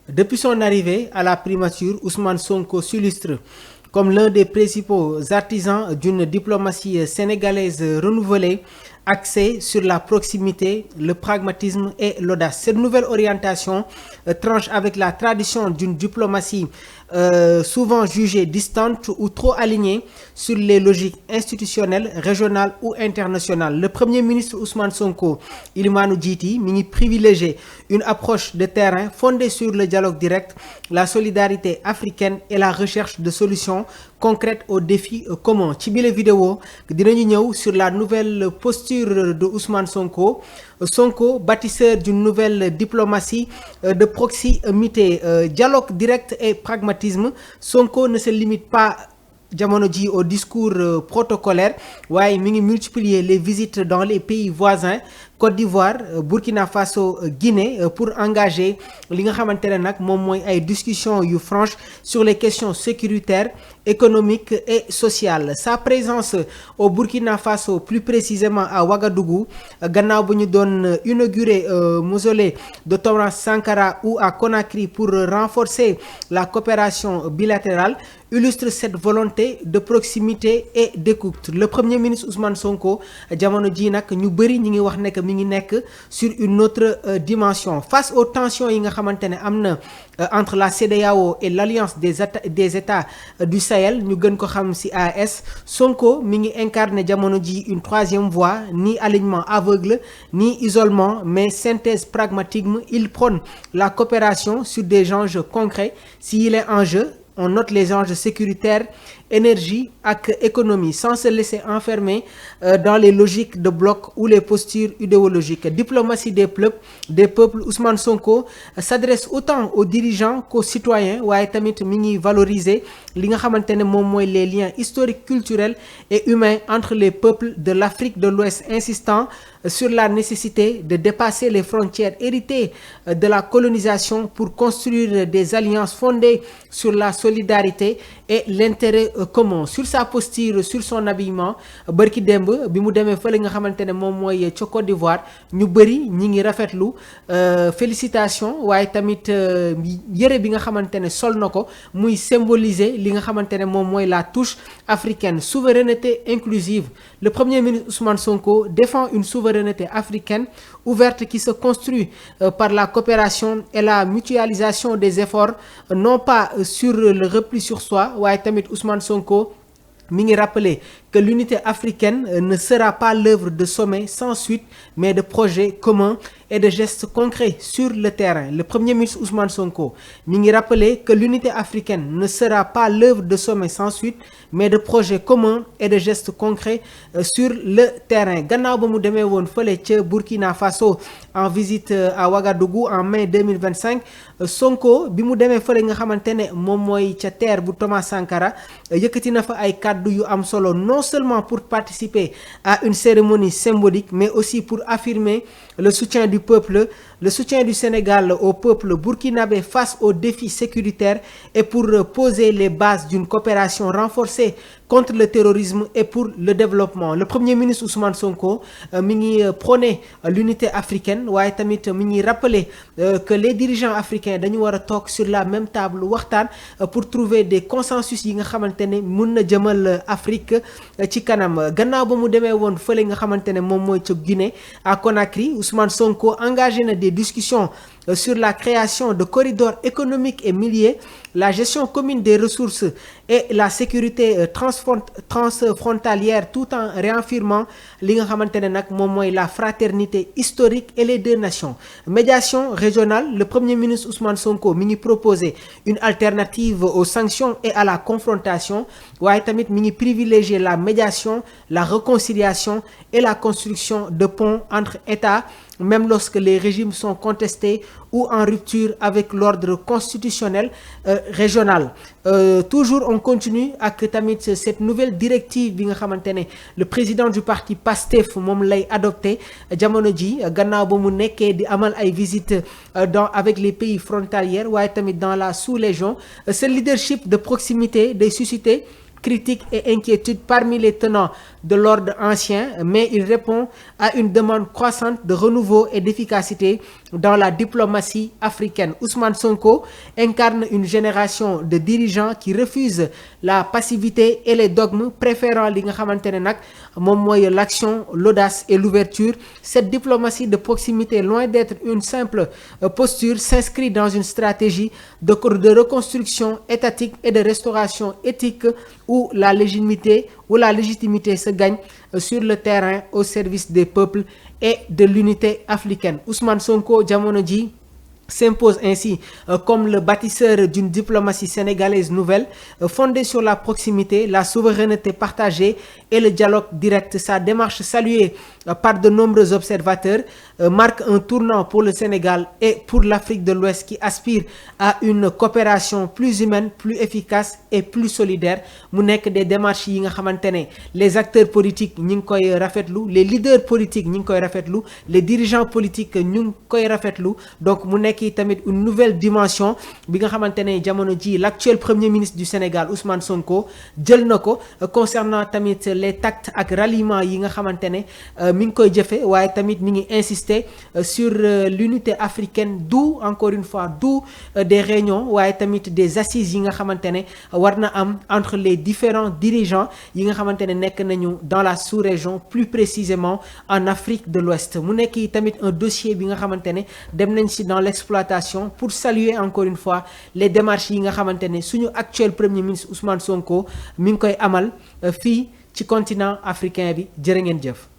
Depuis son arrivée à la primature, Ousmane Sonko s'illustre comme l'un des principaux artisans d'une diplomatie sénégalaise renouvelée, axée sur la proximité, le pragmatisme et l'audace. Cette nouvelle orientation tranche avec la tradition d'une diplomatie souvent jugée distante ou trop alignée sur les logiques institutionnelles, régionales ou internationales. Le Premier ministre Ousmane Sonko, Ilmanou Djiti, mi privilégié une approche de terrain fondée sur le dialogue direct, la solidarité africaine et la recherche de solutions concrètes aux défis communs. Ci bile vidéo dinañu ñëw sur la nouvelle posture de Ousmane Sonko. Sonko, bâtisseur d'une nouvelle diplomatie de proximité, dialogue direct et pragmatisme. Sonko ne se limite pas jamono ji au discours protocolaire waaye mi ngi multiplier les visites dans les pays voisins Côte d'Ivoire, Burkina Faso, Guinée pour engager li nga xamante ne nag moom mooy ay discussions yu franches sur les questions sécuritaires, économiques et sociales. Sa présence au Burkina Faso, plus précisément à Ouagadougou, gannaaw bu ñu doon inaugurer mausolée de Thomas Sankara ou à Conakry pour renforcer la coopération bilatérale, illustre cette volonté de proximité et d'écoute. Le Premier ministre Ousmane Sonko jamono ji nag ñu bëri ñi ngi wax ne que mi ngi nekk sur une autre dimension. Face aux tensions yi nga xamante ne am na entre la CEDEAO et l'Alliance des États du Sahel, ñu gën ko xam ci AES, Sonko mi ngi incarné jamono ji une troisième voie, ni alignement aveugle, ni isolement, mais synthèse pragmatisme. Il prône la coopération sur des enjeux concrets. S'il est en jeu, on note les enjeux sécuritaires, énergie ak économie, sans se laisser enfermer dans les logiques de bloc ou les postures idéologiques. Diplomatie des peuples, Ousmane Sonko s'adresse autant aux dirigeants qu'aux citoyens, waaye tamit mi ngi valoriser li nga xamante ne moom mooy les liens historiques, culturels et humains entre les peuples de l'Afrique de l'Ouest, insistant sur la nécessité de dépasser les frontières héritées de la colonisation pour construire des alliances fondées sur la solidarité et l'intérêt commun. Sur sa posture, sur son habillement, bërki démb bi mu demee fële nga xamante ne moom mooy ca Côte d'Ivoire, ñu bëri ñi ngi rafetlu félicitations waaye tamit yëre bi nga xamante ne sol na ko muy symboliser li nga xamante ne moom mooy la touche africaine. Souveraineté inclusive. Le Premier ministre Ousmane Sonko défend une souveraineté africaine ouverte qui se construit par la coopération et la mutualisation des efforts, non pas sur le repli sur soi. waaye tamit Ousmane Sonko mi ngi rappeler que l'unité africaine ne sera pas l'œuvre de sommets sans suite, mais de projets communs et de gestes concrets sur le terrain. Le Premier ministre Ousmane Sonko mi ngi rappeler que l'unité africaine ne sera pas l'œuvre de sommets sans suite, mais de projets communs et de gestes concrets sur le terrain. Gannaaw ba mu demee woon fële ca Burkina Faso en visite à Ouagadougou en mai 2025, Sonko bi mu demee fële nga xamante ne moom mooy ca terre bu Thomas Sankara yëkkati na fa ay kàddu yu am solo, non seulement pour participer à une cérémonie symbolique, mais aussi pour affirmer le soutien du peuple, le soutien du Sénégal au peuple burkinabé face aux défis sécuritaires et pour poser les bases d'une coopération renforcée contre le terrorisme et pour le développement. Le Premier ministre Ousmane Sonko mi ngi prôner l'unité africaine waaye tamit mi ngi rappeler que les dirigeants africains dañu war a toog sur la même table waxtaan pour trouver des consensus yi nga xamante ne mun na jëmal Afrique ci kanam. Gannaaw ba mu demee woon fële nga xamante ne moom mooy ca Guinée à Conakry, Ousmane Sonko engagé na des discussions sur la création de corridors économiques et miniers, la gestion commune des ressources et la sécurité transfrontalière, tout en réaffirmant li nga xamante ne nag moom mooy la fraternité historique et les deux nations. Médiation régionale. Le Premier ministre Ousmane Sonko mi ngi proposer une alternative aux sanctions et à la confrontation waaye tamit mi ngi privilégier la médiation, la réconciliation et la construction de ponts entre États, même lorsque les régimes sont contestés ou en rupture avec l'ordre constitutionnel régional. Toujours on continue ak tamit cette nouvelle directive bi nga xamante ne le président du parti PASTEF moom lay adopté jamono ji gannaaw ba mu nekkee di amal ay visites avec les pays frontaliers waaye tamit dans la sous-région. Ce leadership de proximité day susciter critiques et inquiétudes parmi les tenants de l'ordre ancien, mais il répond à une demande croissante de renouveau et d'efficacité dans la diplomatie africaine. Ousmane Sonko incarne une génération de dirigeants qui refusent la passivité et les dogmes, préférant li nga xamante ne nag moom mooy l'action, l'audace et l'ouverture. Cette diplomatie de proximité, loin d'être une simple posture, s'inscrit dans une stratégie de reconstruction étatique et de restauration éthique où la légitimité se gagne sur le terrain au service des peuples et de l'unité africaine. Ousmane Sonko jamono ji s'impose ainsi comme le bâtisseur d'une diplomatie sénégalaise nouvelle, fondée sur la proximité, la souveraineté partagée et le dialogue direct. Sa démarche saluée par de nombreux observateurs marque un tournant pour le Sénégal et pour l'Afrique de l'Ouest qui aspire à une coopération plus humaine, plus efficace et plus solidaire. Mu nekk des démarches yi nga xamante ne les acteurs politiques ñi ngi koy rafetlu, les leaders politiques ñi ngi koy rafetlu, les dirigeants politiques ñu ngi koy rafetlu. Donc mu nekk tamit une nouvelle dimension bi nga xamante ne jamono ji l'actuel premier ministre du Sénégal Ousmane Sonko jël na ko concernant tamit les tactes ak ralliement yi nga xamante ne mi ngi koy jëfe, waaye tamit mi ngi insister sur l'unité africaine, d'où encore une fois des réunions waaye tamit des assises yi nga xamante ne war na am entre les différents dirigeants yi nga xamante ne nekk nañu dans la sous-région, plus précisément en Afrique de l'Ouest. Mu nekk tamit un dossier bi nga xamante ne dem nañ ci dans l'exploitation pour saluer encore une fois les démarches yi nga xamante ne suñu actuel premier ministre Ousmane Sonko mi ngi koy amal fii ci continent africain bi. Jërë ngeen jëf.